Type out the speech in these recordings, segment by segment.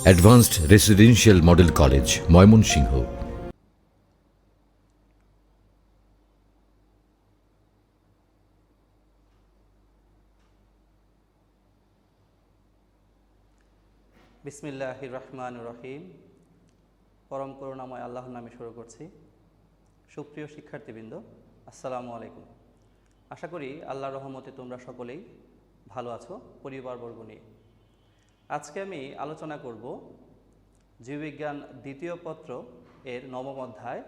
Advanced residential model college, Mymensingh. বিসমিল্লাহির রহমানির রহিম। পরম করুণাময় আল্লাহর নামে শুরু করছি। সুপ্রিয় শিক্ষার্থীবৃন্দ, আসসালামু আলাইকুম। আশা করি আল্লাহর রহমতে তোমরা সকলেই ভালো আছো পরিবারবর্গ নিয়ে। আজকে আমি আলোচনা করব জীববিজ্ঞান দ্বিতীয় পত্র এর নবম অধ্যায়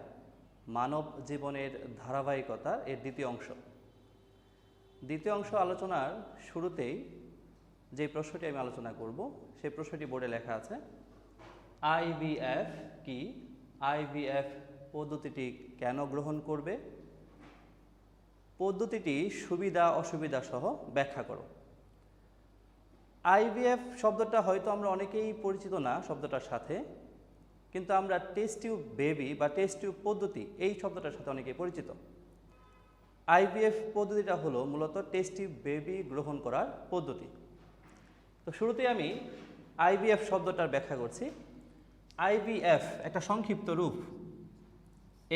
মানব জীবনের ধারাবাহিকতা এর দ্বিতীয় অংশ আলোচনার শুরুতেই যে প্রশ্নটি আমি আলোচনা করব সেই প্রশ্নটি বোর্ডে লেখা আছে। আইভিএফ কি? আইভিএফ পদ্ধতিটি কেন গ্রহণ করবে? পদ্ধতিটি সুবিধা অসুবিধা সহ ব্যাখ্যা করো। আইভিএফ শব্দটা হয়তো আমরা অনেকেই পরিচিত না শব্দটার সাথে, কিন্তু আমরা টেস্ট টিউব বেবি বা টেস্ট টিউব পদ্ধতি এই শব্দটার সাথে অনেকেই পরিচিত। আইভিএফ পদ্ধতিটা হলো মূলত টেস্ট টিউব বেবি গ্রহণ করার পদ্ধতি। তো শুরুতে আমি আইভিএফ শব্দটার ব্যাখ্যা করছি। আইভিএফ একটা সংক্ষিপ্ত রূপ,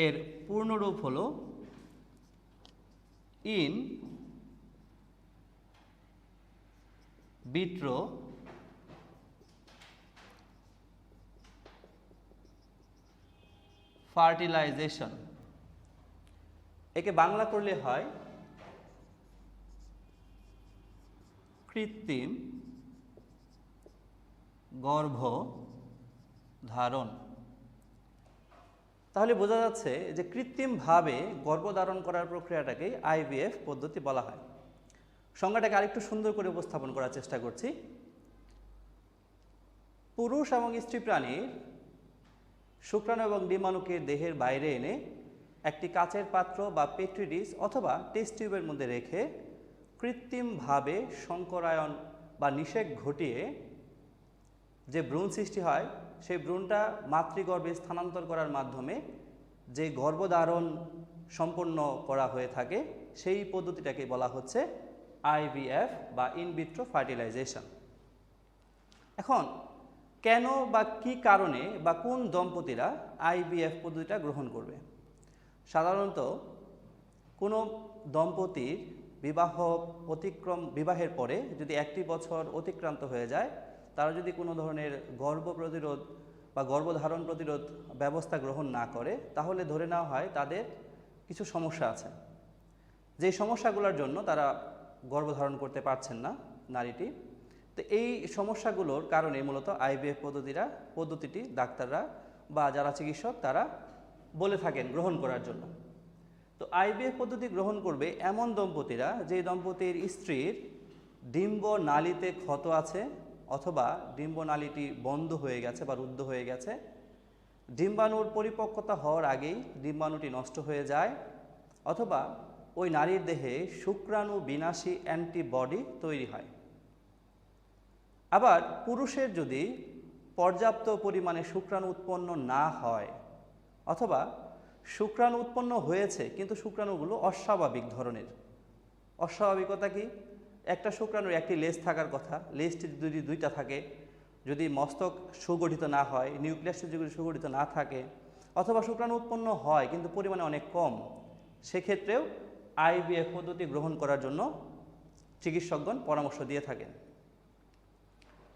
এর পূর্ণ রূপ হলো ইন ভিট্রো ফার্টিলাইজেশন। একে বাংলা করলে হয় কৃত্রিম গর্ভধারণ। তাহলে বোঝা যাচ্ছে যে কৃত্রিমভাবে গর্ভধারণ করার প্রক্রিয়াটাকেই আইভিএফ পদ্ধতি বলা হয়। সংজ্ঞাটাকে আরেকটু সুন্দর করে উপস্থাপন করার চেষ্টা করছি। পুরুষ এবং স্ত্রী প্রাণীর শুক্রাণু এবং ডিম্বাণুকে দেহের বাইরে এনে একটি কাচের পাত্র বা পেট্রি ডিশ অথবা টেস্ট টিউবের মধ্যে রেখে কৃত্রিমভাবে সংকরায়ন বা নিষেক ঘটিয়ে যে ভ্রূণ সৃষ্টি হয়, সেই ভ্রূণটা মাতৃগর্ভে স্থানান্তর করার মাধ্যমে যে গর্ভধারণ সম্পন্ন করা হয়ে থাকে সেই পদ্ধতিটাকে বলা হচ্ছে আইভিএফ বা ইনভিট্রো ফার্টিলাইজেশন। এখন কেন বা কি কারণে বা কোন দম্পতিরা আইভিএফ পদ্ধতিটা গ্রহণ করবে? সাধারণত কোনো দম্পতির বিবাহের পরে যদি 1টি বছর অতিক্রান্ত হয়ে যায়, তারা যদি কোনো ধরনের গর্ভ প্রতিরোধ বা গর্ভধারণ প্রতিরোধ ব্যবস্থা গ্রহণ না করে, তাহলে ধরে নেওয়া হয় তাদের কিছু সমস্যা আছে। যেই সমস্যাগুলোর জন্য তারা গর্ভধারণ করতে পারছেন না নারীটি। তো এই সমস্যাগুলোর কারণে মূলত আইভিএফ পদ্ধতিটি ডাক্তাররা বা যারা চিকিৎসক তারা বলে থাকেন গ্রহণ করার জন্য। তো আইভিএফ পদ্ধতি গ্রহণ করবে এমন দম্পতিরা যে দম্পতির স্ত্রীর ডিম্ব নালীতে ক্ষত আছে অথবা ডিম্ব নালীটি বন্ধ হয়ে গেছে বা রুদ্ধ হয়ে গেছে, ডিম্বাণুর পরিপক্কতা হওয়ার আগেই ডিম্বাণুটি নষ্ট হয়ে যায়, অথবা ওই নারীর দেহে শুক্রাণু বিনাশী অ্যান্টিবডি তৈরি হয়। আবার পুরুষের যদি পর্যাপ্ত পরিমাণে শুক্রাণু উৎপন্ন না হয় অথবা শুক্রাণু উৎপন্ন হয়েছে কিন্তু শুক্রাণুগুলো অস্বাভাবিক ধরনের। অস্বাভাবিকতা কি? একটা শুক্রাণুর একটি লেজ থাকার কথা, লেজটি যদি দুইটা থাকে, যদি মস্তক সুগঠিত না হয়, নিউক্লিয়াসটি যদি সুগঠিত না থাকে, অথবা শুক্রাণু উৎপন্ন হয় কিন্তু পরিমাণে অনেক কম, সেক্ষেত্রেও আইভিএফ পদ্ধতি গ্রহণ করার জন্য চিকিৎসকগণ পরামর্শ দিয়ে থাকেন।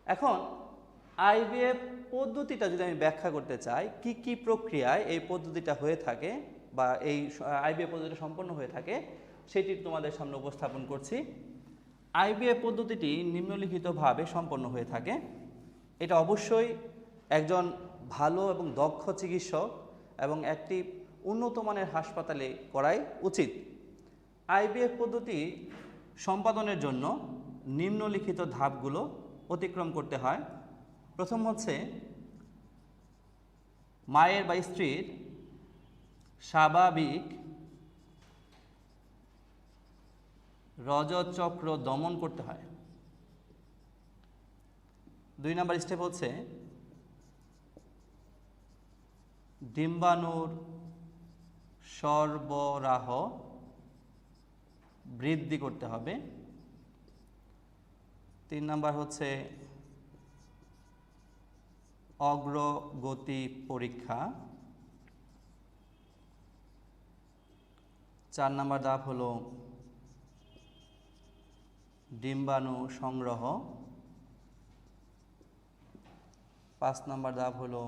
এখন আইভিএফ পদ্ধতিটা যদি আমি ব্যাখ্যা করতে চাই, কি কি প্রক্রিয়ায় এই পদ্ধতিটা হয়ে থাকে বা এই আইভিএফ পদ্ধতিটা সম্পন্ন হয়ে থাকে, সেটি তোমাদের সামনে উপস্থাপন করছি। আইভিএফ পদ্ধতিটি নিম্নলিখিতভাবে সম্পন্ন হয়ে থাকে। এটা অবশ্যই একজন ভালো এবং দক্ষ চিকিৎসক এবং একটি উন্নত মানের হাসপাতালে করাই উচিত। আইভিএফ পদ্ধতি সম্পাদনের জন্য নিম্নলিখিত ধাপগুলো অতিক্রম করতে হয়। প্রথম হচ্ছে মায়ের বা স্ত্রীর স্বাভাবিক রজতচক্র দমন করতে হয়। 2 নম্বর স্টেপ হচ্ছে ডিম্বাণুর সরবরাহ বৃদ্ধি করতে হবে। 3 নাম্বার হচ্ছে অগ্রগতি পরীক্ষা। 4 নম্বর ধাপ হলো ডিম্বাণু সংগ্রহ। 5 নম্বর ধাপ হলো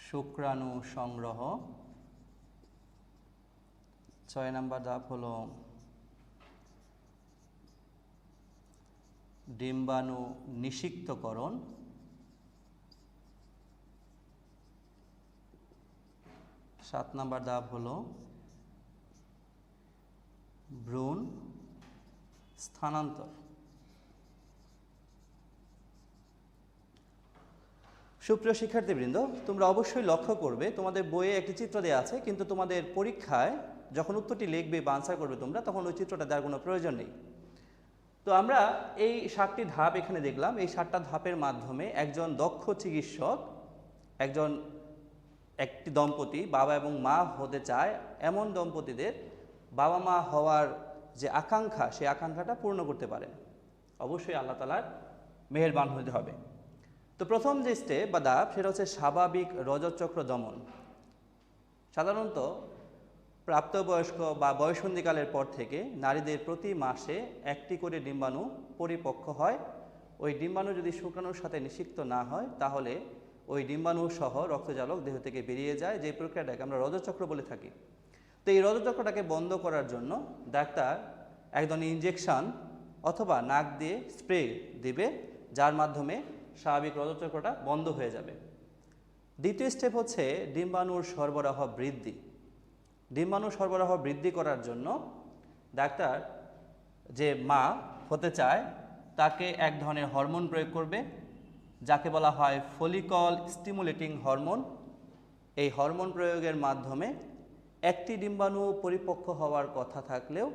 শুক্রাণু সংগ্রহ। 6 নম্বর ধাপ হলো ডিম্বাণু নিষিক্তকরণ। 7 নম্বর ধাপ হলো ভ্রূণ স্থানান্তর। সুপ্রিয় শিক্ষার্থীবৃন্দ, তোমরা অবশ্যই লক্ষ্য করবে তোমাদের বইয়ে একটি চিত্র দেওয়া আছে, কিন্তু তোমাদের পরীক্ষায় যখন উত্তরটি লিখবে বা আনসার করবে তোমরা, তখন ওই চিত্রটা দেওয়ার কোনো প্রয়োজন নেই। তো আমরা এই 7টি ধাপ এখানে দেখলাম। এই 7টা ধাপের মাধ্যমে একজন দক্ষ চিকিৎসক একটি দম্পতি বাবা এবং মা হতে চায়, এমন দম্পতিদের বাবা মা হওয়ার যে আকাঙ্ক্ষা, সেই আকাঙ্ক্ষাটা পূর্ণ করতে পারেন। অবশ্যই আল্লাহ তাআলার মেহেরবান হতে হবে। তো প্রথম যে স্টেপ বা ধাপ, সেটা হচ্ছে স্বাভাবিক রজতচক্র দমন। সাধারণত প্রাপ্তবয়স্ক বা বয়ঃসন্ধিকালের পর থেকে নারীদের প্রতি মাসে একটি করে ডিম্বাণু পরিপক্ক হয়। ওই ডিম্বাণু যদি শুক্রাণুর সাথে নিষিক্ত না হয়, তাহলে ওই ডিম্বাণু সহ রক্তজালক দেহ থেকে বেরিয়ে যায়, যে প্রক্রিয়াটাকে আমরা রজতচক্র বলে থাকি। তো এই রজতচক্রটাকে বন্ধ করার জন্য ডাক্তার এক ধরনের ইনজেকশন অথবা নাক দিয়ে স্প্রে দিবে, যার মাধ্যমে স্বাভাবিক রজতচক্রটা বন্ধ হয়ে যাবে। দ্বিতীয় স্টেপ হচ্ছে ডিম্বাণুর সরবরাহ বৃদ্ধি। ডিম্বাণু সরবরাহ বৃদ্ধি করার জন্য ডাক্তার যে মা হতে চায় তাকে এক ধরনের হরমোন প্রয়োগ করবে, যাকে বলা হয় ফলিকল স্টিমুলেটিং হরমোন। এই হরমোন প্রয়োগের মাধ্যমে একটি ডিম্বাণু পরিপক্ক হওয়ার কথা থাকলেও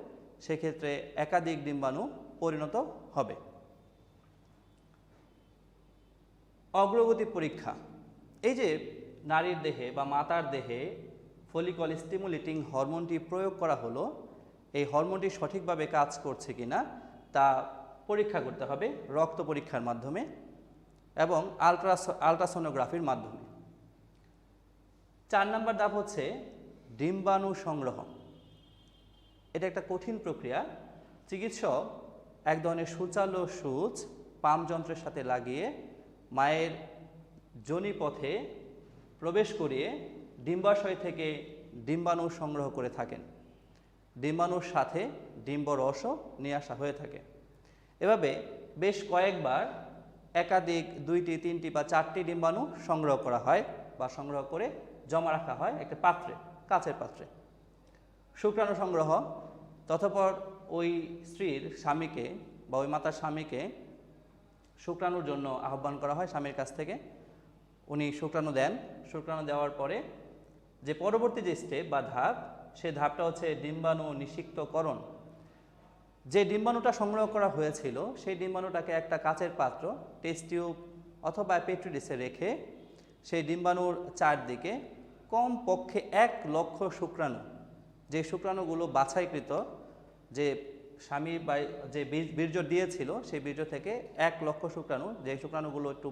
সেক্ষেত্রে একাধিক ডিম্বাণু পরিণত হবে। অগ্রগতি পরীক্ষা। এই যে নারীর দেহে বা মাতার দেহে ফলিকল স্টিমুলেটিং হরমোনটি প্রয়োগ করা হলো, এই হরমোনটি সঠিকভাবে কাজ করছে কিনা তা পরীক্ষা করতে হবে রক্ত পরীক্ষার মাধ্যমে এবং আলট্রাসোনোগ্রাফির মাধ্যমে। 4 নম্বর ধাপ হচ্ছে ডিম্বাণু সংগ্রহ। এটা একটা কঠিন প্রক্রিয়া। চিকিৎসক এক ধরনের সূচালো সূচ পাম্প যন্ত্রের সাথে লাগিয়ে মায়ের যোনিপথে প্রবেশ করিয়ে ডিম্বাশয় থেকে ডিম্বাণু সংগ্রহ করে থাকেন। ডিম্বাণুর সাথে ডিম্বরসও নিয়ে আসা হয়ে থাকে। এভাবে বেশ কয়েকবার একাধিক 2টি 3টি বা 4টি ডিম্বাণু সংগ্রহ করা হয় বা সংগ্রহ করে জমা রাখা হয় একটা পাত্রে, কাচের পাত্রে। শুক্রাণু সংগ্রহ, ততঃপর ওই স্ত্রীর স্বামীকে বা ওই মাতার স্বামীকে শুক্রাণুর জন্য আহ্বান করা হয় স্বামীর কাছ থেকে। উনি শুক্রাণু দেন। শুক্রাণু দেওয়ার পরে যে পরবর্তী যে স্টেপ বা ধাপ, সেই ধাপটা হচ্ছে ডিম্বাণু নিষিক্তকরণ। যে ডিম্বাণুটা সংগ্রহ করা হয়েছিল সেই ডিম্বাণুটাকে একটা কাচের পাত্র, টেস্ট টিউব অথবা পেট্রি ডিসে রেখে সেই ডিম্বাণুর চারদিকে কমপক্ষে 1 লক্ষ শুক্রাণু, যে শুক্রাণুগুলো বাছাইকৃত, যে স্বামী বা যে বীর্য দিয়েছিল সেই বীর্য থেকে 1 লক্ষ শুক্রাণু, যে শুক্রাণুগুলো একটু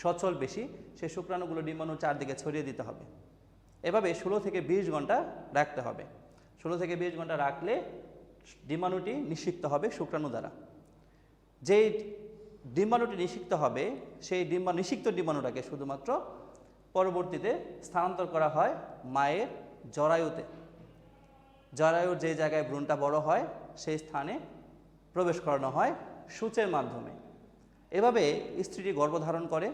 সচল বেশি, সেই শুক্রাণুগুলো ডিম্বাণুর চারদিকে ছড়িয়ে দিতে হবে। এভাবে 16 থেকে 20 ঘন্টা রাখতে হবে। 16 থেকে 20 ঘন্টা রাখলে ডিম্বাণুটি নিষিক্ত হবে শুক্রাণু দ্বারা। যেই ডিম্বাণুটি নিষিক্ত হবে সেই নিষিক্ত ডিম্বাণুটাকে শুধুমাত্র পরবর্তীতে স্থানান্তর করা হয় মায়ের জরায়ুতে। জরায়ুর যে জায়গায় ভ্রূণটা বড় হয় সেই স্থানে প্রবেশ করানো হয় সূচের মাধ্যমে। এভাবে স্ত্রীটি গর্ভধারণ করে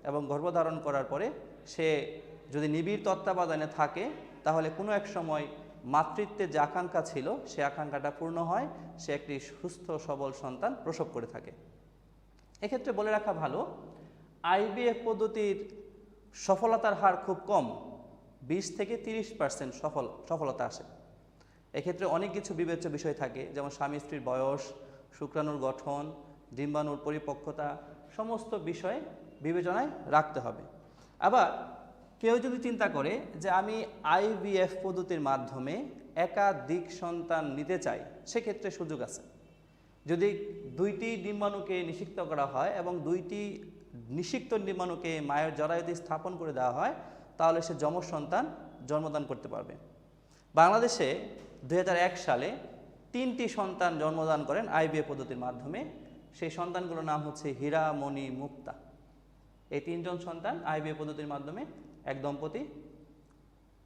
এবং গর্ভধারণ করার পরে সে যদি নিবিড় তত্ত্বাবধানে থাকে, তাহলে কোনো এক সময় মাতৃত্বের যে আকাঙ্ক্ষা ছিল সে আকাঙ্ক্ষাটা পূর্ণ হয়, সে একটি সুস্থ সবল সন্তান প্রসব করে থাকে। এক্ষেত্রে বলে রাখা ভালো, আইভিএফ পদ্ধতির সফলতার হার খুব কম, 20 থেকে 30% সফলতা আসে। এক্ষেত্রে অনেক কিছু বিবেচ্য বিষয় থাকে, যেমন স্বামী স্ত্রীর বয়স, শুক্রাণুর গঠন, ডিম্বাণুর পরিপক্কতা, সমস্ত বিষয় বিবেচনায় রাখতে হবে। আবার কেউ যদি চিন্তা করে যে আমি আইভিএফ পদ্ধতির মাধ্যমে একাধিক সন্তান নিতে চাই, সেক্ষেত্রে সুযোগ আছে। যদি 2টি ডিম্বাণুকে নিষিক্ত করা হয় এবং 2টি নিষিক্ত ডিম্বাণুকে মায়ের জরায়ুতে স্থাপন করে দেওয়া হয়, তাহলে সে যমজ সন্তান জন্মদান করতে পারবে। বাংলাদেশে 2001 সালে 3টি সন্তান জন্মদান করেন আইভিএফ পদ্ধতির মাধ্যমে। সেই সন্তানগুলোর নাম হচ্ছে হীরা, মণি, মুক্তা। এই 3জন সন্তান আইভিএফ পদ্ধতির মাধ্যমে এক দম্পতি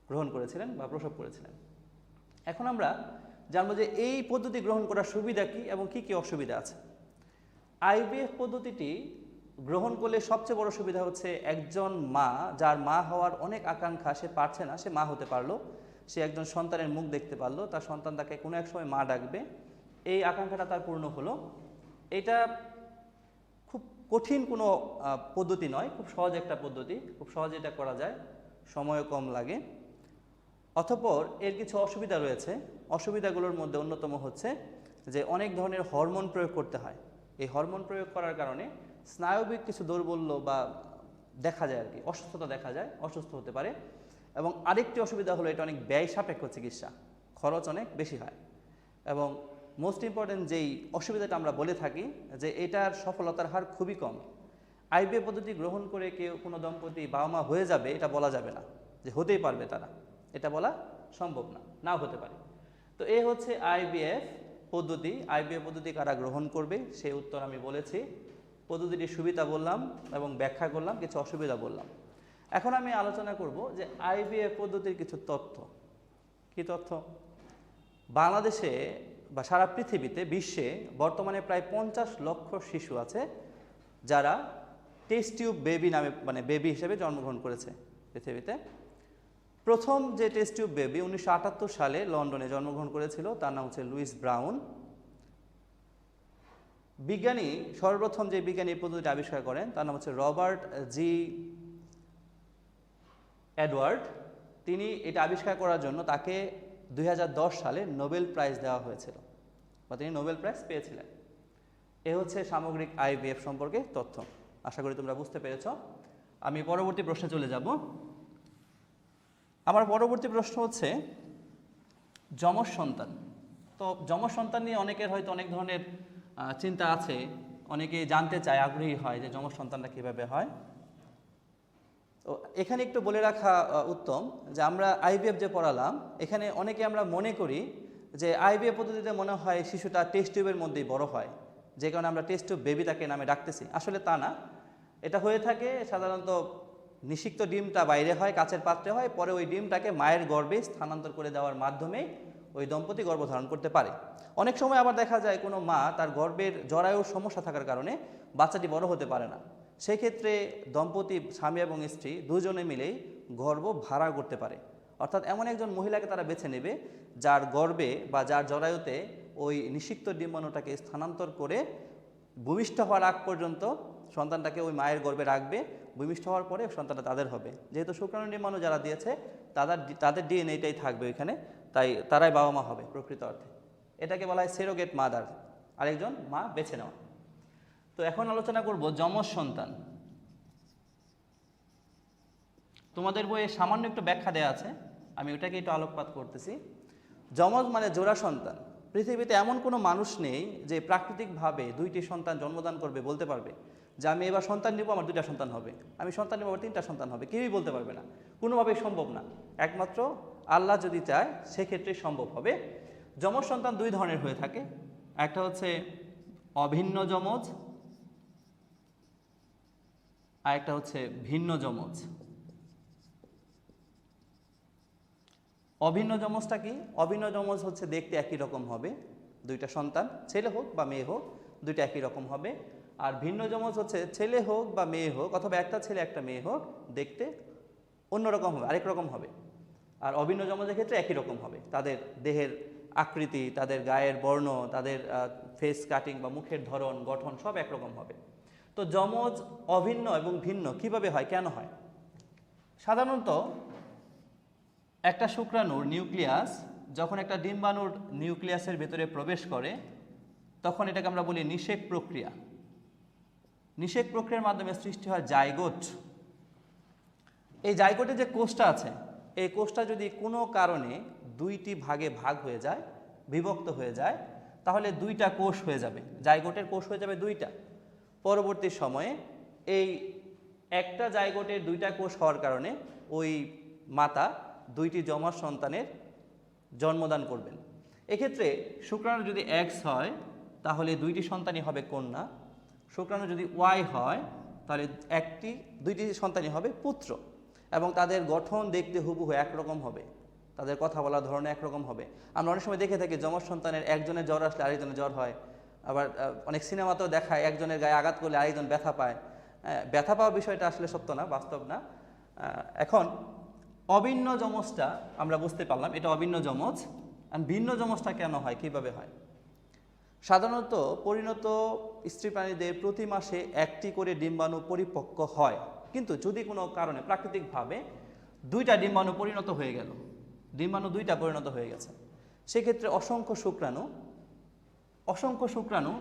গ্রহণ করেছিলেন বা প্রসব করেছিলেন। এখন আমরা জানবো যে এই পদ্ধতি গ্রহণ করার সুবিধা কী এবং কী কী অসুবিধা আছে। আইভিএফ পদ্ধতিটি গ্রহণ করলে সবচেয়ে বড় সুবিধা হচ্ছে একজন মা, যার মা হওয়ার অনেক আকাঙ্ক্ষা, সে পারছে না, সে মা হতে পারলো, সে একজন সন্তানের মুখ দেখতে পারলো, তার সন্তান তাকে কোনো এক সময় মা ডাকবে, এই আকাঙ্ক্ষাটা তার পূর্ণ হলো। এটা খুব কঠিন কোনো পদ্ধতি নয়, খুব সহজ একটা পদ্ধতি, খুব সহজে এটা করা যায়, সময়ও কম লাগে। অতঃপর এর কিছু অসুবিধা রয়েছে। অসুবিধাগুলোর মধ্যে অন্যতম হচ্ছে যে অনেক ধরনের হরমোন প্রয়োগ করতে হয়। এই হরমোন প্রয়োগ করার কারণে স্নায়বিক কিছু দৌর্বল্য বা দেখা যায় আর কি, অসুস্থতা দেখা যায়, অসুস্থ হতে পারে। এবং আরেকটি অসুবিধা হলো এটা অনেক ব্যয় সাপেক্ষ চিকিৎসা, খরচ অনেক বেশি হয়। এবং মোস্ট ইম্পর্টেন্ট যেই অসুবিধাটা আমরা বলে থাকি যে এটার সফলতার হার খুবই কম। আইভিএফ পদ্ধতি গ্রহণ করে কেউ কোনো দম্পতি বাবা মা হয়ে যাবে এটা বলা যাবে না, যে হতেই পারবে তারা, এটা বলা সম্ভব না, নাও হতে পারে। তো এই হচ্ছে আইভিএফ পদ্ধতি। আইভিএফ পদ্ধতি কারা গ্রহণ করবে সেই উত্তর আমি বলেছি। পদ্ধতিটির সুবিধা বললাম এবং ব্যাখ্যা করলাম, কিছু অসুবিধা বললাম। এখন আমি আলোচনা করব যে আইভিএফ পদ্ধতির কিছু তথ্য। কি তথ্য? বাংলাদেশে বা সারা পৃথিবীতে, বিশ্বে বর্তমানে প্রায় 50 লক্ষ শিশু আছে যারা টেস্ট টিউব বেবি নামে, মানে বেবি হিসেবে জন্মগ্রহণ করেছে পৃথিবীতে। প্রথম যে টেস্ট টিউব বেবি 1978 সালে লন্ডনে জন্মগ্রহণ করেছিল, তার নাম হচ্ছে লুইস ব্রাউন। বিজ্ঞানী, সর্বপ্রথম যে বিজ্ঞানী এই পদ্ধতিটি আবিষ্কার করেন তার নাম হচ্ছে রবার্ট জি এডওয়ার্ড। তিনি এটা আবিষ্কার করার জন্য তাকে 2010 সালে নোবেল প্রাইজ দেওয়া হয়েছিল বা তিনি নোবেল প্রাইজ পেয়েছিলেন। এ হচ্ছে সামগ্রিক আইভিএফ সম্পর্কে তথ্য। আশা করি তোমরা বুঝতে পেরেছ। আমি পরবর্তী প্রশ্নে চলে যাব। আমার পরবর্তী প্রশ্ন হচ্ছে যমজ সন্তান। তো যমজ সন্তান নিয়ে অনেকের হয়তো অনেক ধরনের চিন্তা আছে, অনেকে জানতে চায়, আগ্রহী হয় যে যমজ সন্তানটা কীভাবে হয়। তো এখানে একটু বলে রাখা উত্তম যে আমরা আইভিএফ যে পড়ালাম, এখানে অনেকে আমরা মনে করি যে আইভিএফ পদ্ধতিতে মনে হয় শিশুটা টেস্ট টিউবের মধ্যেই বড় হয়, যে কারণে আমরা টেস্ট টিউব বেবি তাকে নামে ডাকতেছি। আসলে তা না। এটা হয়ে থাকে সাধারণত নিষিক্ত ডিমটা বাইরে হয়, কাচের পাত্রে হয়, পরে ওই ডিমটাকে মায়ের গর্ভে স্থানান্তর করে দেওয়ার মাধ্যমে ওই দম্পতি গর্ভধারণ করতে পারে। অনেক সময় আবার দেখা যায় কোনো মা তার গর্ভের জরায়ুর সমস্যা থাকার কারণে বাচ্চাটি বড় হতে পারে না। সেই ক্ষেত্রে দম্পতি, স্বামী এবং স্ত্রী দুজনে মিলেই গর্ভ ভাড়া করতে পারে। অর্থাৎ এমন একজন মহিলাকে তারা বেছে নেবে যার গর্ভে বা যার জরায়ুতে ওই নিষিক্ত ডিম্বাণুটাকে স্থানান্তর করে ভূমিষ্ঠ হওয়ার আগ পর্যন্ত সন্তানটাকে ওই মায়ের গর্ভে রাখবে। ভূমিষ্ঠ হওয়ার পরে সন্তানটা তাদের হবে। যেহেতু শুক্রাণু ডিম্বাণু যারা দিয়েছে তাদের ডিএনএটাই থাকবে ওইখানে, তাই তারাই বাবা মা হবে প্রকৃত অর্থে। এটাকে বলা হয় সেরোগেট মাদার, আরেকজন মা বেছে নেওয়া। তো এখন আলোচনা করব যমজ সন্তান। তোমাদের বইয়ে সামান্য একটু ব্যাখ্যা দেওয়া আছে, আমি ওটাকে একটু আলোকপাত করতেছি। যমজ মানে জোড়া সন্তান। পৃথিবীতে এমন কোনো মানুষ নেই যে প্রাকৃতিকভাবে 2টি সন্তান জন্মদান করবে, বলতে পারবে যে আমি এবার সন্তান নেব, আমার 2টা সন্তান হবে, আমি সন্তান নেব, আমার 3টা সন্তান হবে। কেউই বলতে পারবে না, কোনোভাবেই সম্ভব না। একমাত্র আল্লাহ যদি চায় সেক্ষেত্রে সম্ভব হবে। যমজ সন্তান 2 ধরনের হয়ে থাকে। একটা হচ্ছে অভিন্ন যমজ, আর একটা হচ্ছে ভিন্ন যমজ। অভিন্ন যমজটা কি? অভিন্ন যমজ হচ্ছে দেখতে একই রকম হবে, 2টা সন্তান, ছেলে হোক বা মেয়ে হোক, 2টা একই রকম হবে। আর ভিন্ন যমজ হচ্ছে ছেলে হোক বা মেয়ে হোক, অথবা একটা ছেলে একটা মেয়ে হোক, দেখতে অন্যরকম হবে, আরেক রকম হবে। আর অভিন্ন যমজের ক্ষেত্রে একই রকম হবে, তাদের দেহের আকৃতি, তাদের গায়ের বর্ণ, তাদের ফেস কাটিং বা মুখের ধরন, গঠন সব একরকম হবে। তো যমজ, অভিন্ন এবং ভিন্ন কিভাবে হয়, কেন হয়? সাধারণত একটা শুক্রাণুর নিউক্লিয়াস যখন একটা ডিম্বাণুর নিউক্লিয়াসের ভেতরে প্রবেশ করে, তখন এটাকে আমরা বলি নিষেক প্রক্রিয়া। নিষেক প্রক্রিয়ার মাধ্যমে সৃষ্টি হয় জাইগোট। এই জাইগোটে যে কোষটা আছে, এই কোষটা যদি কোনো কারণে 2টি ভাগে ভাগ হয়ে যায়, বিভক্ত হয়ে যায়, তাহলে 2টা কোষ হয়ে যাবে, জাইগোটের কোষ হয়ে যাবে 2টা। পরবর্তী সময়ে এই একটা জাইগোটের দুইটা কোষ হওয়ার কারণে ওই মাতা দুইটি যমজ সন্তানের জন্মদান করবেন। এক্ষেত্রে শুক্রাণু যদি X হয় তাহলে দুইটি সন্তানই হবে কন্যা, শুক্রাণু যদি Y হয় তাহলে দুইটি সন্তানই হবে পুত্র, এবং তাদের গঠন দেখতে হুবহু একরকম হবে, তাদের কথা বলার ধরনে একরকম হবে। আমরা অনেক সময় দেখে থাকি যমজ সন্তানের একজনের জ্বর আসলে আরেকজনের জ্বর হয়, আবার অনেক সিনেমাতেও দেখায় একজনের গায়ে আঘাত করলে আরেকজন ব্যথা পায়। ব্যথা পাওয়া বিষয়টা আসলে সত্য না, বাস্তব না। এখন অভিন্ন যমজটা আমরা বুঝতে পারলাম, এটা অভিন্ন যমজ। আর ভিন্ন যমজটা কেন হয়, কিভাবে হয়? সাধারণত পরিণত স্ত্রী প্রাণীদের প্রতি মাসে একটি করে ডিম্বাণু পরিপক্ক হয়, কিন্তু যদি কোনো কারণে প্রাকৃতিকভাবে দুইটা ডিম্বাণু পরিণত হয়ে গেল, ডিম্বাণু দুইটা পরিণত হয়ে গেছে, সেক্ষেত্রে অসংখ্য শুক্রাণু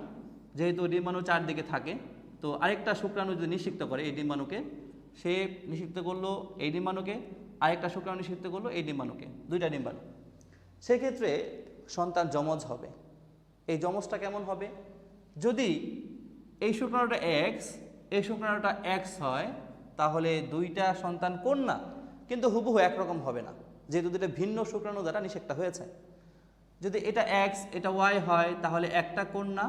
যেহেতু ডিম্বাণু চারদিকে থাকে, তো আরেকটা শুক্রাণু যদি নিষিক্ত করে এই ডিম্বাণুকে, সে নিষিক্ত করলো এই ডিম্বাণুকে, আরেকটা শুক্রাণু নিষিক্ত করলো এই ডিম্বাণুকে, দুইটা ডিম্বাণু, সেক্ষেত্রে সন্তান যমজ হবে। এই যমজটা কেমন হবে? যদি এই শুক্রাণুটা X, এই শুক্রাণুটা X হয় তাহলে দুইটা সন্তান কন্যা, কিন্তু হুবহু একরকম হবে না, যেহেতু দুটো ভিন্ন শুক্রাণু দ্বারা নিষেকটা হয়েছে। যদি এটা X এটা Y হয় তাহলে একটা কন্যা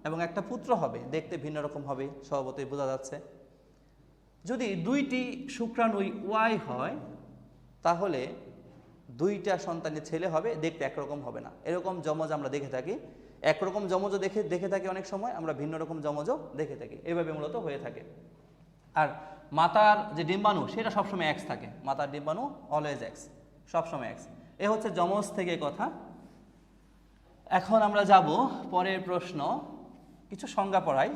এবং একটা পুত্র হবে, দেখতে ভিন্ন রকম হবে, স্বভাবতই বোঝা যাচ্ছে। যদি দুইটি শুক্রাণুই Y হয় তাহলে দুইটা সন্তানের ছেলে হবে, দেখতে একরকম হবে না। এরকম যমজ আমরা দেখে থাকি, একরকম যমজও দেখে থাকি, অনেক সময় আমরা ভিন্ন রকম যমজও দেখে থাকি, এভাবে মূলত হয়ে থাকে। আর মাতার যে ডিম্বাণু সেটা সবসময় X থাকে, মাতার ডিম্বাণু অলওয়েজ X, সবসময় X। এ হচ্ছে যমজ থেকে কথা। এখন আমরা যাব পরের প্রশ্ন, কিছু সংজ্ঞা পড়াই,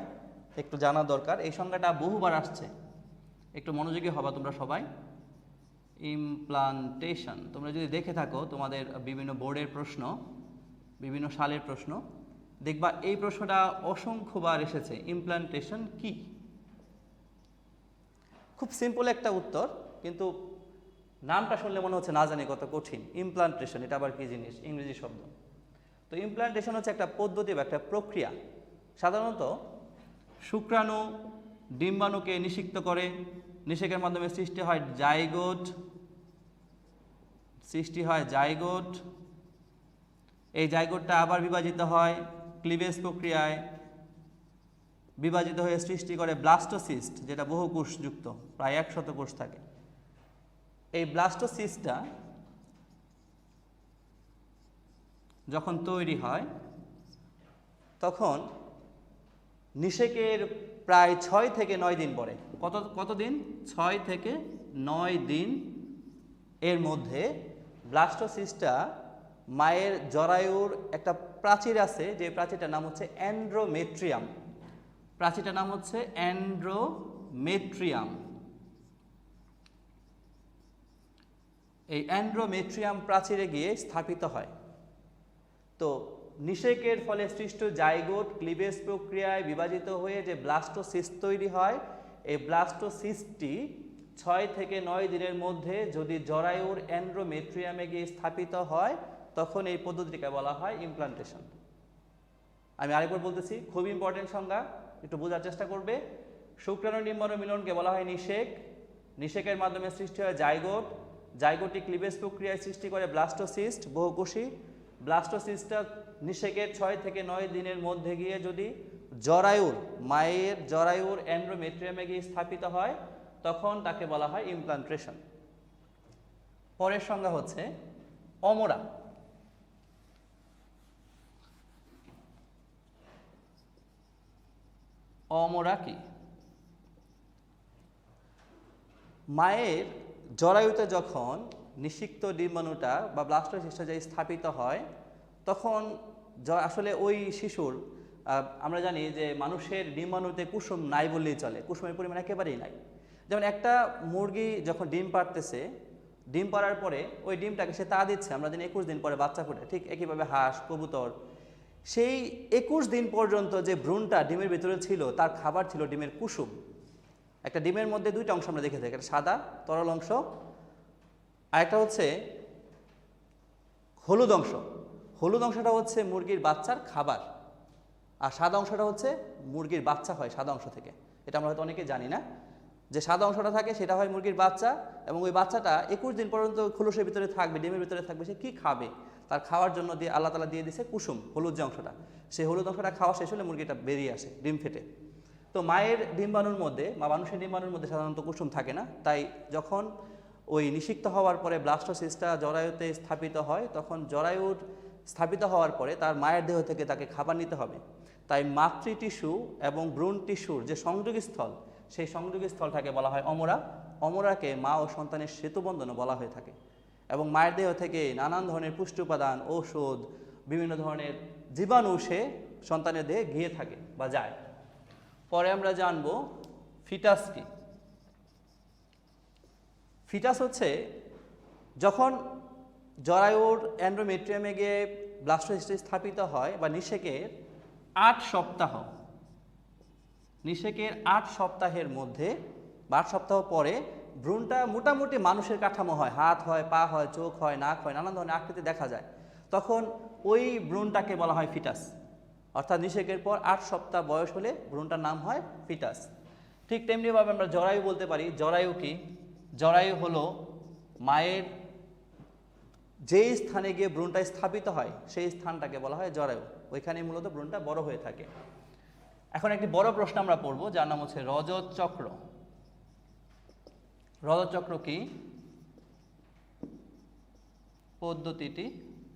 একটু জানা দরকার। এই সংজ্ঞাটা বহুবার আসছে, একটু মনোযোগী হবা তোমরা সবাই। ইমপ্লান্টেশন, তোমরা যদি দেখে থাকো তোমাদের বিভিন্ন বোর্ডের প্রশ্ন, বিভিন্ন সালের প্রশ্ন, দেখবা এই প্রশ্নটা অসংখ্যবার এসেছে। ইমপ্লান্টেশন কি? খুব সিম্পল একটা উত্তর, কিন্তু নামটা শুনলে মনে হচ্ছে না জানি কত কঠিন। ইমপ্লান্টেশন এটা আবার কি জিনিস, ইংরেজি শব্দ। তো ইমপ্লান্টেশন হচ্ছে একটা পদ্ধতি বা একটা প্রক্রিয়া। সাধারণত শুক্রাণু ডিম্বাণুকে নিষিক্ত করে, নিষেকের মাধ্যমে সৃষ্টি হয় জাইগোট। এই জাইগোটটা আবার বিভাজিত হয় ক্লিভেজ প্রক্রিয়ায়, বিভাজিত হয়ে সৃষ্টি করে ব্লাস্টোসিস্ট, যেটা বহু কোষযুক্ত, প্রায় 100 কোষ থাকে। এই ব্লাস্টোসিস্টটা যখন তৈরি হয় তখন নিষেকের প্রায় 6 থেকে 9 দিন পরে, কতদিন? 6 থেকে 9 দিন এর মধ্যে ব্লাস্টোসিস্টটা মায়ের জরায়ুর একটা প্রাচীর আছে, যে প্রাচীরটার নাম হচ্ছে অ্যান্ড্রোমেট্রিয়াম। প্রাচীরটার নাম হচ্ছে অ্যান্ড্রোমেট্রিয়াম। এই অ্যান্ড্রোমেট্রিয়াম প্রাচীরে গিয়ে স্থাপিত হয়। তো নিষেকের ফলে সৃষ্ট জাইগোট ক্লিভেজ প্রক্রিয়ায় বিভাজিত হয়ে যে ব্লাস্টোসিস্ট তৈরি হয়, এই ব্লাস্টোসিস্টটি 6 থেকে 9 দিনের মধ্যে যদি জরায়ুর অ্যান্ড্রোমেট্রিয়ামে গিয়ে স্থাপিত হয়, তখন এই পদ্ধতিকে বলা হয় ইমপ্লান্টেশন। আমি আরেকবার বলতেছি, খুব ইম্পর্টেন্ট সংজ্ঞা, একটু বোঝার চেষ্টা করবে। শুক্রাণু ডিম্বাণু মিলনকে বলা হয় নিষেক, নিষেকের মাধ্যমে সৃষ্টি হয় জাইগোটি ক্লিভেজ প্রক্রিয়ায় সৃষ্টি করে ব্লাস্টোসিস্ট বহুকোষী। ব্লাস্টোসিস্টটা নিষেকের 6 থেকে 9 দিনের মধ্যে গিয়ে যদি মায়ের জরায়ুর অ্যান্ড্রোমেট্রিয়ামে গিয়ে স্থাপিত হয়, তখন তাকে বলা হয় ইমপ্লান্টেশন। পরের সংজ্ঞা হচ্ছে অমরা। অমরা কি? মায়ের জরায়ুতে যখন নিষিক্ত ডিম্বাণুটা বা ব্লাস্টোসিস্টটা যে স্থাপিত হয়, তখন আসলে ওই শিশুর, আমরা জানি যে মানুষের ডিম্বাণুতে কুসুম নাই বললেই চলে, কুসুমের পরিমাণ একেবারেই নাই। যেমন একটা মুরগি যখন ডিম পাড়তেছে, ডিম পাড়ার পরে ওই ডিমটাকে সে তা দিচ্ছে, আমরা জানি 21 দিন পরে বাচ্চা ফোটে, ঠিক একইভাবে হাঁস, কবুতর, সেই 21 দিন পর্যন্ত যে ভ্রূণটা ডিমের ভিতরে ছিল তার খাবার ছিল ডিমের কুসুম। একটা ডিমের মধ্যে দুইটা অংশ আমরা দেখে থাকি, একটা সাদা তরল অংশ, আর একটা হচ্ছে হলুদ অংশ। হলুদ অংশটা হচ্ছে মুরগির বাচ্চার খাবার, আর সাদা অংশটা হচ্ছে মুরগির বাচ্চা হয় সাদা অংশ থেকে। এটা আমরা হয়তো অনেকে জানি না। যে সাদা অংশটা থাকে সেটা হয় মুরগির বাচ্চা, এবং ওই বাচ্চাটা 21 দিন পর্যন্ত খোলসের ভিতরে থাকবে, ডিমের ভিতরে থাকবে। সে কী খাবে? তার খাওয়ার জন্য দিয়ে আল্লাহ তাআলা দিয়ে দিয়েছে কুসুম, হলুদ যে অংশটা, সেই হলুদ অংশটা খাওয়া শেষ হলে মুরগিটা বেরিয়ে আসে ডিম ফেটে। তো মায়ের ডিম্বাণুর মধ্যে বা মানুষের ডিম্বাণুর মধ্যে সাধারণত কুসুম থাকে না, তাই যখন ওই নিষিক্ত হওয়ার পরে ব্লাস্টোসিস্টটা জরায়ুতে স্থাপিত হয়, তখন জরায়ুর স্থাপিত হওয়ার পরে তার মায়ের দেহ থেকে তাকে খাবার নিতে হবে। তাই মাতৃ টিস্যু এবং ভ্রূণ টিস্যুর যে সংযোগস্থল, সেই সংযোগস্থলটাকে বলা হয় অমরা। অমরাকে মা ও সন্তানের সেতুবন্ধনও বলা হয়ে থাকে। এবং মায়ের দেহ থেকে নানান ধরনের পুষ্টি উপাদান, ঔষধ, বিভিন্ন ধরনের জীবাণু সে সন্তানের দেহে গিয়ে থাকে বা যায়। পরে আমরা জানব ফিটাস কি। ফিটাস হচ্ছে যখন জরায়ুর এন্ডোমেট্রিয়ামে গিয়ে ব্লাস্টোসিস্ট স্থাপিত হয় বা নিষেকের 8 সপ্তাহ, নিষেকের 8 সপ্তাহের মধ্যে বা 8 সপ্তাহ পরে ভ্রূণটা মোটামুটি মানুষের কাঠামো হয়, হাত হয়, পা হয়, চোখ হয়, নাক হয়, নানান ধরনের আকৃতি দেখা যায়। তখন ওই ভ্রূণটাকে বলা হয় ফিটাস। অর্থাৎ নিষেকের পর 8 সপ্তাহ বয়স হলে ভ্রূণটার নাম হয় ফিটাস। ঠিক তেমনিভাবে আমরা জরায়ু বলতে পারি। জরায়ু কি? জরায়ু হলো মায়ের যেই স্থানে গিয়ে ভ্রূণটা স্থাপিত হয় সেই স্থানটাকে বলা হয় জরায়ু। ওইখানে মূলত ভ্রূণটা বড় হয়ে থাকে। এখন একটি বড় প্রশ্ন আমরা পড়ব, যার নাম হচ্ছে রজত চক্র। রজত চক্র কি? পদ্ধতিটি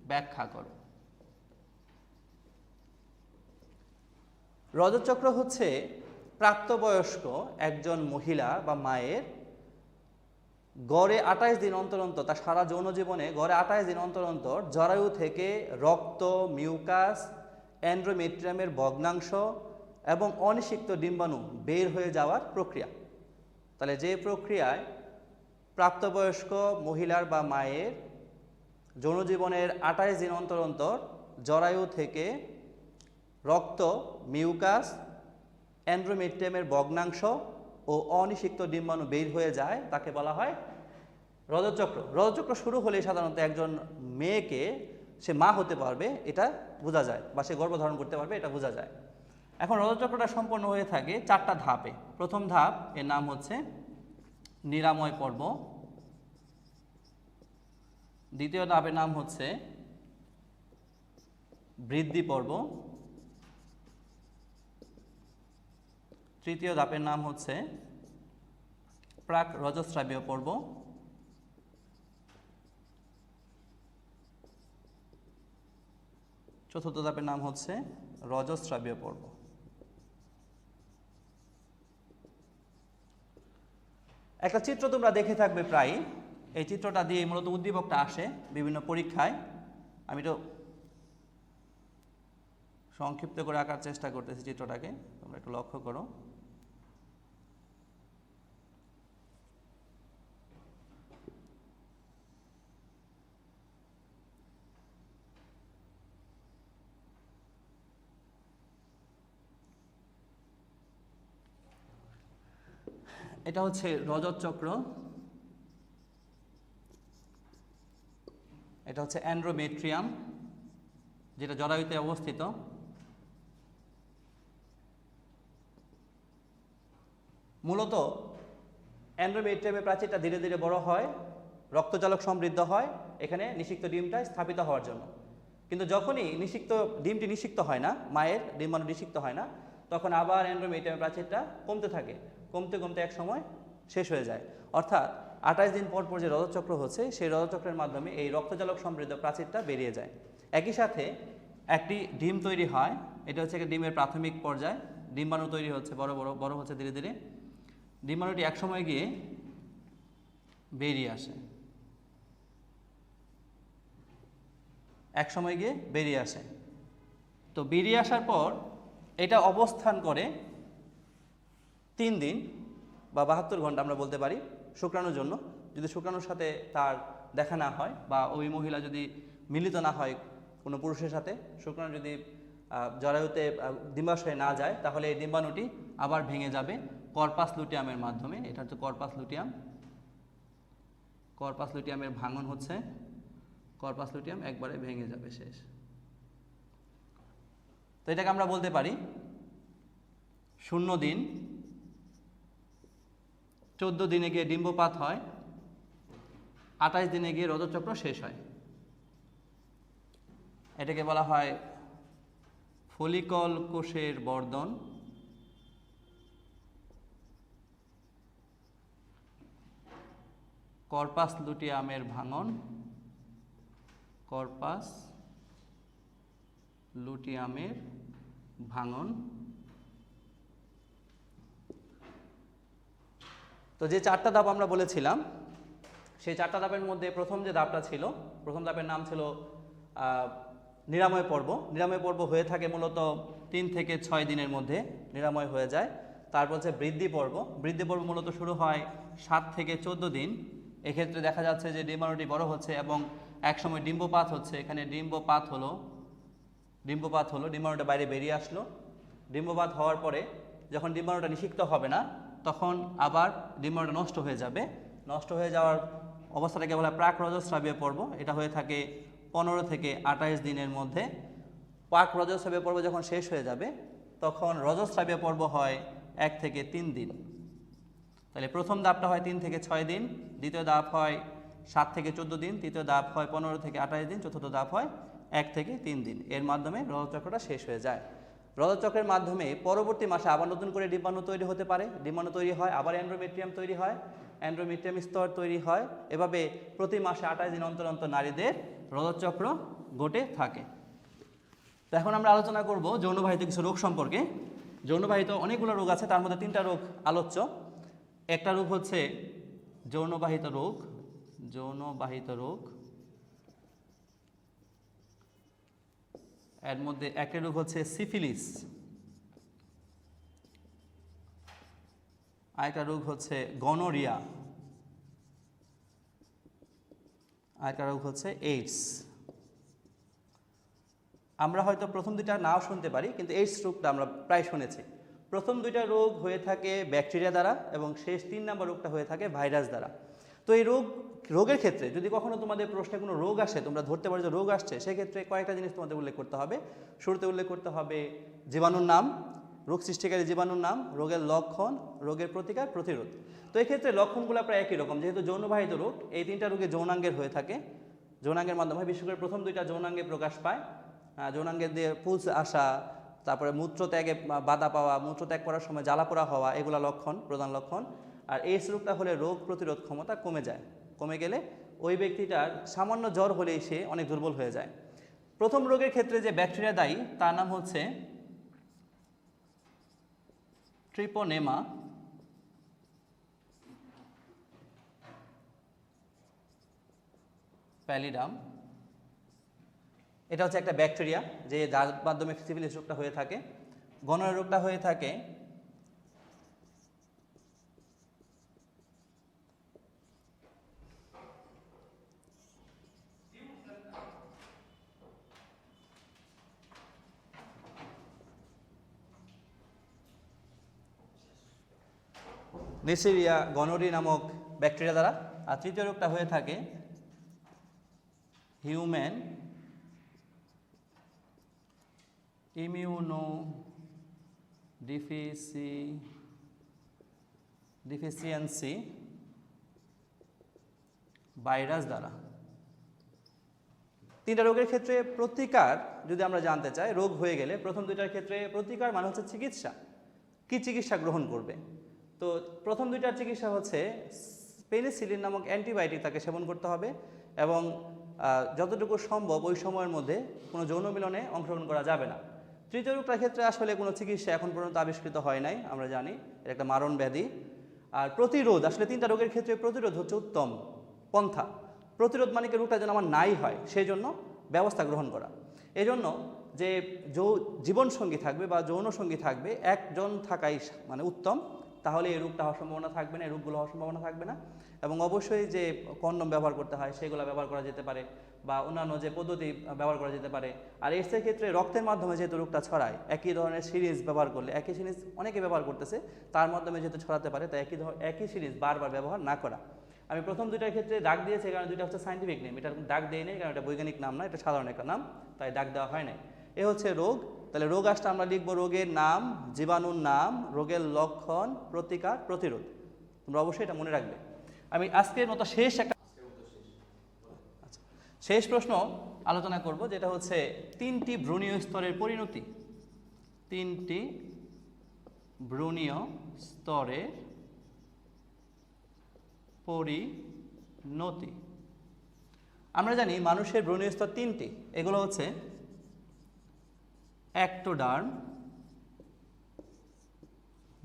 ব্যাখ্যা করো। রজত চক্র হচ্ছে প্রাপ্তবয়স্ক একজন মহিলা বা মায়ের গড়ে 28 দিন অন্তর অন্তর, তার সারা যৌন জীবনে গড়ে 28 দিন অন্তর অন্তর জরায়ু থেকে রক্ত, মিউকাস, এন্ডোমেট্রিয়ামের ভগ্নাংশ এবং অনিষিক্ত ডিম্বাণু বের হয়ে যাওয়ার প্রক্রিয়া। তাহলে যে প্রক্রিয়ায় প্রাপ্তবয়স্ক মহিলার বা মায়ের যৌন জীবনের 28 দিন অন্তর অন্তর জরায়ু থেকে রক্ত, মিউকাস, এন্ডোমেট্রিয়ামের ভগ্নাংশ ও অনিষিক্ত ডিম্বাণু বের হয়ে যায়, তাকে বলা হয় রজত চক্র। রজত চক্র শুরু হলে সাধারণত একজন মেয়েকে সে মা হতে পারবে এটা বোঝা যায়, বা সে গর্ভধারণ করতে পারবে এটা বোঝা যায়। এখন রজত চক্রটা সম্পন্ন হয়ে থাকে 4টা ধাপে। প্রথম ধাপ, এর নাম হচ্ছে নিরাময় পর্ব। দ্বিতীয় ধাপের নাম হচ্ছে বৃদ্ধি পর্ব। তৃতীয় ধাপের নাম হচ্ছে প্রাক রজস্রাবীয় পর্ব। চতুর্থ ধাপের নাম হচ্ছে রজস্রাবীয় পর্ব। একটা চিত্র তোমরা দেখে থাকবে প্রায়। এই চিত্রটা দিয়ে মূলত উদ্দীপকটা আসে বিভিন্ন পরীক্ষায়। আমি তো সংক্ষিপ্ত করে আঁকার চেষ্টা করতেছি চিত্রটাকে, তোমরা একটু লক্ষ্য করো। এটা হচ্ছে রজত চক্র, এটা হচ্ছে এন্ডোমেট্রিয়াম যেটা জরায়ুতে অবস্থিত। মূলত এন্ডোমেট্রিয়ামের প্রাচীরটা ধীরে ধীরে বড় হয়, রক্তজালক সমৃদ্ধ হয় এখানে নিষিক্ত ডিমটা স্থাপিত হওয়ার জন্য। কিন্তু যখনই ডিমটি নিষিক্ত হয় না, মায়ের ডিম্বাণু নিষিক্ত হয় না, তখন আবার এন্ডোমেট্রিয়ামের প্রাচীরটা কমতে থাকে, কমতে কমতে এক সময় শেষ হয়ে যায়। অর্থাৎ 28 দিন পর পর যে রজতচক্র হচ্ছে, সেই রজতচক্রের মাধ্যমে এই রক্তজালক সমৃদ্ধ প্রাচীরটা বেরিয়ে যায়। একই সাথে একটি ডিম তৈরি হয়, এটা হচ্ছে একটা ডিমের প্রাথমিক পর্যায়। ডিম্বাণু তৈরি হচ্ছে, বড় হচ্ছে ধীরে ধীরে। ডিম্বাণুটি এক সময় গিয়ে বেরিয়ে আসে, এক সময় গিয়ে বেরিয়ে আসে। তো বেরিয়ে আসার পর এটা অবস্থান করে 3 দিন বা 72 ঘন্টা আমরা বলতে পারি শুক্রাণুর জন্য। যদি শুক্রাণুর সাথে তার দেখা না হয় বা ওই মহিলা যদি মিলিত না হয় কোনো পুরুষের সাথে, শুক্রাণু যদি জরায়ুতে ডিম্বাশয়ে না যায়, তাহলে এই ডিম্বাণুটি আবার ভেঙে যাবে কর্পাস লুটিয়ামের মাধ্যমে। এটা হচ্ছে কর্পাস লুটিয়াম। কর্পাস লুটিয়ামের ভাঙন হচ্ছে, কর্পাস লুটিয়াম একবারে ভেঙে যাবে, শেষ। তো এটাকে আমরা বলতে পারি 0 দিন 14 দিনে গিয়ে ডিম্বপাত হয়, 28 দিনে গিয়ে রজচক্র শেষ হয়। এটাকে বলা হয় ফলিকল কোষের বর্ধন, কর্পাস লুটিয়ামের ভাঙন, কর্পাস লুটিয়ামের ভাঙন। তো যে 4টা ধাপ আমরা বলেছিলাম, সেই 4টা ধাপের মধ্যে প্রথম যে ধাপটা ছিল, প্রথম ধাপের নাম ছিল নিরাময় পর্ব। নিরাময় পর্ব হয়ে থাকে মূলত 3 থেকে 6 দিনের মধ্যে নিরাময় হয়ে যায়। তারপর হচ্ছে বৃদ্ধি পর্ব। বৃদ্ধি পর্ব মূলত শুরু হয় 7 থেকে 14 দিন। এক্ষেত্রে দেখা যাচ্ছে যে ডিম্বাণুটি বড় হচ্ছে এবং একসময় ডিম্বপাত হচ্ছে। এখানে ডিম্বপাত হলো, ডিম্বাণুটা বাইরে বেরিয়ে আসলো। ডিম্বপাত হওয়ার পরে যখন ডিম্বাণুটা নিষিক্ত হবে না, তখন আবার ডিম্বাণুটা নষ্ট হয়ে যাবে। নষ্ট হয়ে যাওয়ার অবস্থাটাকে বলা হয় প্রাক রজস্রাবীয় পর্ব। এটা হয়ে থাকে 15 থেকে 28 দিনের মধ্যে। প্রাক রজস্রাবীয় পর্ব যখন শেষ হয়ে যাবে, তখন রজস্রাবীয় পর্ব হয় 1 থেকে 3 দিন। তাহলে প্রথম ধাপটা হয় 3 থেকে 6 দিন, দ্বিতীয় ধাপ হয় 7 থেকে 14 দিন, তৃতীয় ধাপ হয় 15 থেকে 28 দিন, চতুর্থ ধাপ হয় 1 থেকে 3 দিন। এর মাধ্যমে রজচক্রটা শেষ হয়ে যায়। রজচক্রের মাধ্যমে পরবর্তী মাসে আবার নতুন করে ডিম্বাণু তৈরি হতে পারে। ডিম্বাণু তৈরি হয়, আবার এন্ডোমেট্রিয়াম তৈরি হয়, এন্ডোমেট্রিয়াম স্তর তৈরি হয়। এভাবে প্রতি মাসে 28 দিন অন্তর অন্তর নারীদের রজচক্র ঘটে থাকে। তো এখন আমরা আলোচনা করব যৌনবাহিত কিছু রোগ সম্পর্কে। যৌনবাহিত অনেকগুলো রোগ আছে, তার মধ্যে 3টা রোগ আলোচ্য। একটা রোগ হচ্ছে যৌনবাহিত রোগ, এর মধ্যে একটা রোগ হচ্ছে সিফিলিস, আরেকটা রোগ হচ্ছে গনোরিয়া, আরেকটা রোগ হচ্ছে এইডস। আমরা হয়তো প্রথম 2টা নাও শুনতে পারি, কিন্তু এইডস রোগটা আমরা প্রায় শুনেছি। প্রথম 2টা রোগ হয়ে থাকে ব্যাকটেরিয়া দ্বারা এবং শেষ 3 নম্বর রোগটা হয়ে থাকে ভাইরাস দ্বারা। তো এই রোগের ক্ষেত্রে যদি কখনো তোমাদের প্রশ্নে কোনো রোগ আসে, তোমরা ধরতে পারো যে রোগ আসছে, সেক্ষেত্রে কয়েকটা জিনিস তোমাদের উল্লেখ করতে হবে। শুরুতে উল্লেখ করতে হবে জীবাণুর নাম, রোগ সৃষ্টিকারী জীবাণুর নাম, রোগের লক্ষণ, রোগের প্রতিকার, প্রতিরোধ। তো এক্ষেত্রে লক্ষণগুলো প্রায় একই রকম, যেহেতু যৌনবাহিত রোগ, এই 3টা রোগে যৌনাঙ্গের হয়ে থাকে, যৌনাঙ্গের মাধ্যমে, বিশেষ করে প্রথম 2টা যৌনাঙ্গে প্রকাশ পায়। যৌনাঙ্গের দিয়ে পুলস আসা, তারপরে মূত্রত্যাগে বাধা পাওয়া, মূত্রত্যাগ করার সময় জ্বালা পোড়া হওয়া, এগুলো লক্ষণ, প্রধান লক্ষণ। আর এইডস রোগটা হলে রোগ প্রতিরোধ ক্ষমতা কমে যায়। কমে গেলে ওই ব্যক্তিটার সামান্য জ্বর হলেই সে অনেক দুর্বল হয়ে যায়। প্রথম রোগের ক্ষেত্রে যে ব্যাকটেরিয়া দায়ী, তার নাম হচ্ছে ট্রিপোনেমা প্যালিডাম। এটা হচ্ছে একটা ব্যাকটেরিয়া, যে যার মাধ্যমে সিফিলিস রোগটা হয়ে থাকে। গনোরিয়া রোগটা হয়ে থাকে নেসেরিয়া গনোরি নামক ব্যাকটেরিয়া দ্বারা। আর তৃতীয় রোগটা হয়ে থাকে হিউম্যান ইমিউনো ডিফিসিয়েন্সি ভাইরাস দ্বারা। 3টা রোগের ক্ষেত্রে প্রতিকার যদি আমরা জানতে চাই, রোগ হয়ে গেলে প্রথম 2টার ক্ষেত্রে প্রতিকার মানে হচ্ছে চিকিৎসা। কি চিকিৎসা গ্রহণ করবে? তো প্রথম 2টার চিকিৎসা হচ্ছে পেনিসিলিন নামক অ্যান্টিবায়োটিক তাকে সেবন করতে হবে এবং যতটুকু সম্ভব ওই সময়ের মধ্যে কোনো যৌন মিলনে অংশগ্রহণ করা যাবে না। তৃতীয় রোগটার ক্ষেত্রে আসলে কোনো চিকিৎসা এখন পর্যন্ত আবিষ্কৃত হয় নাই, আমরা জানি এটা একটা মারণ ব্যাধি। আর প্রতিরোধ, আসলে 3টা রোগের ক্ষেত্রে প্রতিরোধ হচ্ছে উত্তম পন্থা। প্রতিরোধ মানে কি রোগটা যেন আমার নাই হয়, সেই জন্য ব্যবস্থা গ্রহণ করা। এজন্য যে জীবনসঙ্গী থাকবে বা যৌন সঙ্গী থাকবে, একজন থাকাই মানে উত্তম, তাহলে এই রোগটা হওয়ার সম্ভাবনা থাকবে না, এই রোগগুলো হওয়ার সম্ভাবনা থাকবে না। এবং অবশ্যই যে কন্ডম ব্যবহার করতে হয় সেগুলো ব্যবহার করা যেতে পারে, বা অন্যান্য যে পদ্ধতি ব্যবহার করা যেতে পারে। আর এইডসের ক্ষেত্রে রক্তের মাধ্যমে যেহেতু রোগটা ছড়ায়, একই ধরনের সিরিজ ব্যবহার করলে, একই সিরিজ অনেকে ব্যবহার করতেছে, তার মাধ্যমে যেহেতু ছড়াতে পারে, তাই একই সিরিজ বারবার ব্যবহার না করা। আমি প্রথম 2টার ক্ষেত্রে দাগ দিয়েছি, কারণ 2টা হচ্ছে সাইন্টিফিক নেম, এটা দাগ দিয়ে নেই, কারণ এটা বৈজ্ঞানিক নাম না, এটা সাধারণ একটা নাম, তাই দাগ দেওয়া হয় নাই। এ হচ্ছে রোগ। তাহলে রোগ আসলে আমরা লিখব রোগের নাম, জীবাণুর নাম, রোগের লক্ষণ, প্রতিকার, প্রতিরোধ। তোমরা অবশ্যই এটা মনে রাখবে। আমি আজকের মতো শেষ প্রশ্ন আলোচনা করব, যেটা হচ্ছে 3টি ভ্রূণীয় স্তরের পরিণতি। 3টি ভ্রূণীয় স্তরের পরিণতি। আমরা জানি মানুষের ভ্রূণীয় স্তর 3টি, এগুলো হচ্ছে অ্যাক্টোডার্ম,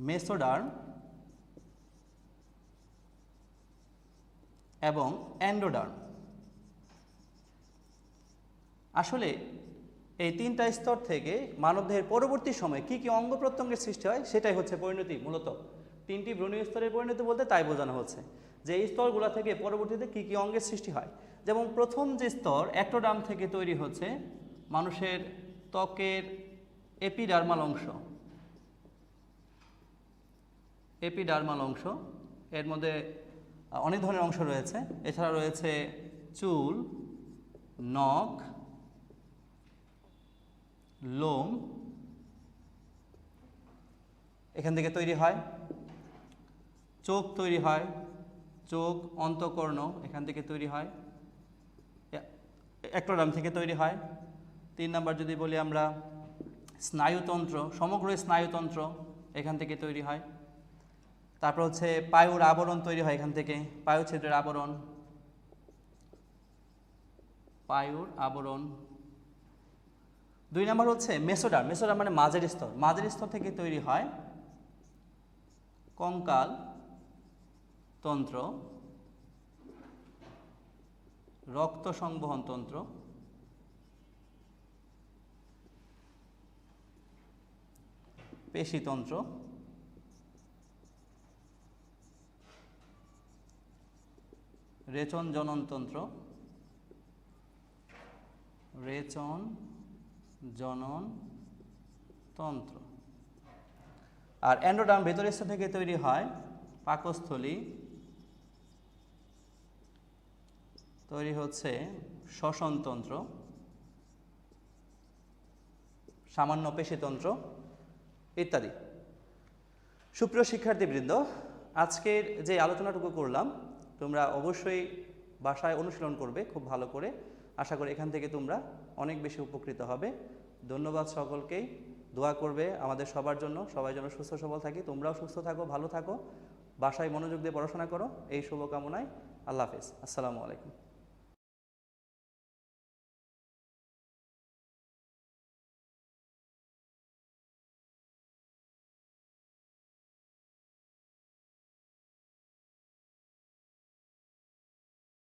মেসোডার্ম এবং এন্ডোডার্ম। আসলে এই 3টা স্তর থেকে মানবদেহের পরবর্তী সময়ে কি কি অঙ্গ প্রত্যঙ্গের সৃষ্টি হয় সেটাই হচ্ছে পরিণতি। মূলত 3টি ভ্রূণীয় স্তরের পরিণতি বলতে তাই বোঝানো হচ্ছে যে এই স্তরগুলো থেকে পরবর্তীতে কি কি অঙ্গের সৃষ্টি হয়। যেমন প্রথম যে স্তর অ্যাক্টোডার্ম থেকে তৈরি হচ্ছে মানুষের ত্বকের এপিডার্মাল অংশ। এপিডার্মাল অংশ, এর মধ্যে অনেক ধরনের অংশ রয়েছে। এছাড়া রয়েছে চুল, নখ, লোম, এখান থেকে তৈরি হয়। চোখ তৈরি হয়, চোখ, অন্তঃকর্ণ এখান থেকে তৈরি হয়, অ্যাক্টোডার্ম থেকে তৈরি হয়। 3 নাম্বার যদি বলি আমরা, স্নায়ুতন্ত্র, সমগ্র স্নায়ুতন্ত্র এখান থেকে তৈরি হয়। তারপর হচ্ছে পায়ুর আবরণ তৈরি হয় এখান থেকে, পায়ুছিদ্রের আবরণ, পায়ুর আবরণ। 2 নাম্বার হচ্ছে মেসোডার্ম। মেসোডার্ম মানে মাঝের স্তর। মাঝের স্তর থেকে তৈরি হয় কঙ্কাল তন্ত্র, রক্ত সংবহন তন্ত্র, পেশিতন্ত্র, রেচন জননতন্ত্র, রেচন জনন তন্ত্র। আর এন্ডোডার্ম ভেতরের স্তর থেকে তৈরি হয় পাকস্থলী, তৈরি হচ্ছে শ্বসনতন্ত্র, সামান্য পেশিতন্ত্র ইত্যাদি। সুপ্রিয় শিক্ষার্থীবৃন্দ, আজকের যে আলোচনাটুকু করলাম তোমরা অবশ্যই বাসায় অনুশীলন করবে খুব ভালো করে। আশা করি এখান থেকে তোমরা অনেক বেশি উপকৃত হবে। ধন্যবাদ সকলকেই। দোয়া করবে আমাদের সবার জন্য, সবাই যেন সুস্থ সবল থাকি। তোমরাও সুস্থ থাকো, ভালো থাকো, বাসায় মনোযোগ দিয়ে পড়াশোনা করো, এই শুভকামনায় আল্লাহ হাফেজ। আসসালামু আলাইকুম।